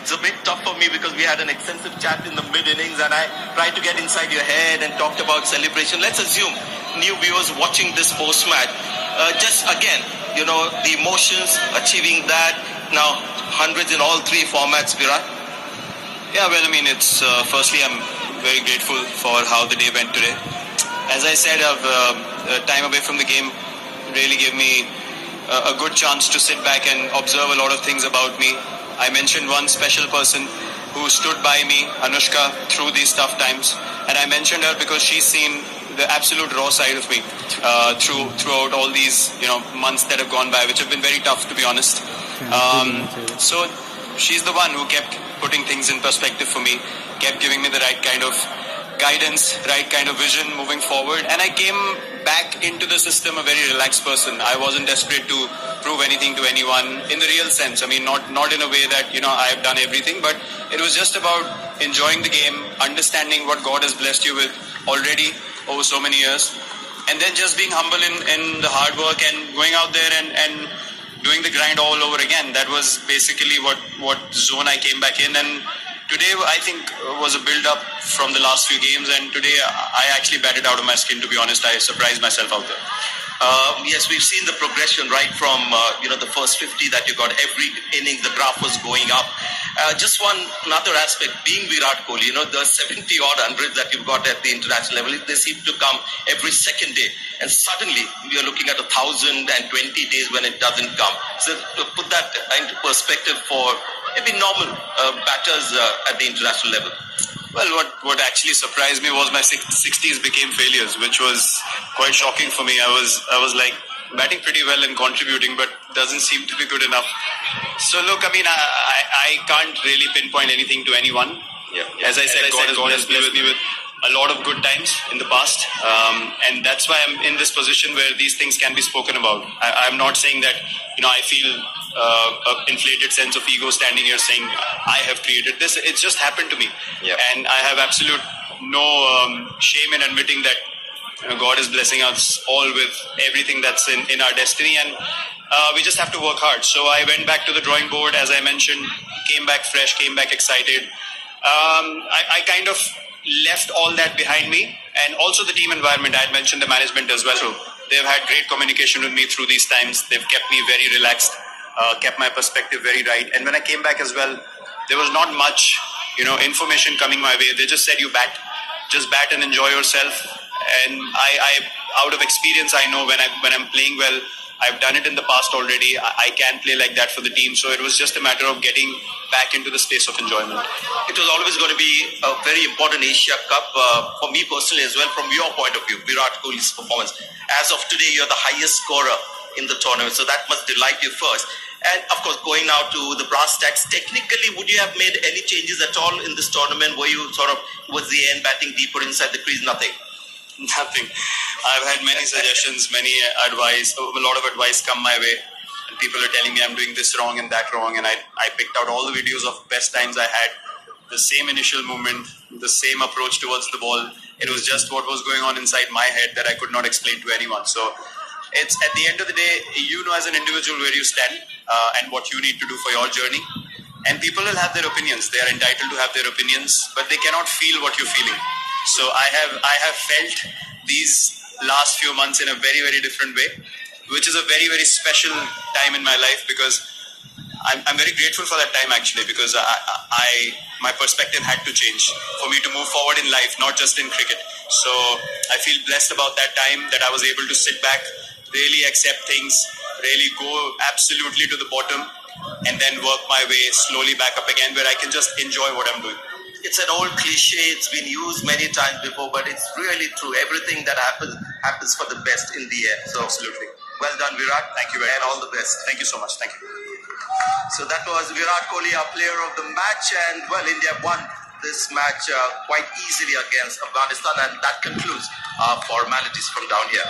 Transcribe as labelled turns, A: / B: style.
A: It's a bit tough for me because we had an extensive chat in the mid-innings and I tried to get inside your head and talked about celebration. Let's assume new viewers watching this post-match, just again, the emotions, achieving that, now hundreds in all three formats, Virat.
B: Yeah, well, I mean, it's firstly, I'm very grateful for how the day went today. As I said, time away from the game really gave me a good chance to sit back and observe a lot of things about me. I mentioned one special person who stood by me, Anushka, through these tough times. And I mentioned her because she's seen the absolute raw side of me throughout all these months that have gone by, which have been very tough, to be honest. So she's the one who kept putting things in perspective for me, kept giving me the right kind of guidance, right kind of vision moving forward. And I came back into the system a very relaxed person. I wasn't desperate to prove anything to anyone in the real sense. I mean, not in a way that, I've done everything, but it was just about enjoying the game, understanding what God has blessed you with already over so many years, and then just being humble in the hard work and going out there and doing the grind all over again. That was basically what zone I came back in. And today, I think, was a build-up from the last few games, and today I actually batted out of my skin, to be honest. I surprised myself out there.
A: Yes, we've seen the progression right from the first 50 that you got. Every inning, the graph was going up. Just another aspect, being Virat Kohli, the 70-odd hundreds that you've got at the international level, they seem to come every second day. And suddenly, we are looking at 1,020 days when it doesn't come. So to put that into perspective for maybe normal batters at the international level.
B: Well, what actually surprised me was my 60s became failures, which was quite shocking for me. I was like batting pretty well and contributing, but doesn't seem to be good enough. So look, I mean, I can't really pinpoint anything to anyone. Yeah. As I said, God has blessed me with a lot of good times in the past, and that's why I'm in this position where these things can be spoken about. I'm not saying that I feel an inflated sense of ego standing here saying I have created this. It's just happened to me, and I have absolute no shame in admitting that God is blessing us all with everything that's in our destiny, and we just have to work hard. So I went back to the drawing board, as I mentioned, came back fresh, came back excited. I kind of left all that behind me, and also the team environment. I had mentioned the management as well. So they've had great communication with me through these times. They've kept me very relaxed, kept my perspective very right. And when I came back as well, there was not much, information coming my way. They just said, just bat and enjoy yourself. And I out of experience, I know when I'm playing well, I've done it in the past already. I can play like that for the team. So it was just a matter of getting back into the space of enjoyment.
A: It was always going to be a very important Asia Cup for me personally as well. From your point of view, Virat Kohli's performance. As of today, you're the highest scorer in the tournament. So that must delight you first. And of course, going now to the brass tacks, technically, would you have made any changes at all in this tournament? Were you sort of towards the end batting deeper inside the crease? Nothing.
B: Nothing. I've had many suggestions, many advice, a lot of advice come my way. And people are telling me I'm doing this wrong and that wrong. And I picked out all the videos of best times I had. The same initial movement, the same approach towards the ball. It was just what was going on inside my head that I could not explain to anyone. So it's at the end of the day, as an individual where you stand and what you need to do for your journey. And people will have their opinions. They are entitled to have their opinions, but they cannot feel what you're feeling. So I have felt these last few months in a very, very different way, which is a very, very special time in my life because I'm very grateful for that time actually, because my perspective had to change for me to move forward in life, not just in cricket. So I feel blessed about that time that I was able to sit back, really accept things, really go absolutely to the bottom and then work my way slowly back up again where I can just enjoy what I'm doing.
A: It's an old cliche, it's been used many times before, but it's really true. Everything that happens for the best in the end. So
B: absolutely.
A: Well done, Virat.
B: Thank you very much.
A: And all the best.
B: Thank you so much. Thank you.
A: So that was Virat Kohli, our player of the match. And well, India won this match quite easily against Afghanistan. And that concludes our formalities from down here.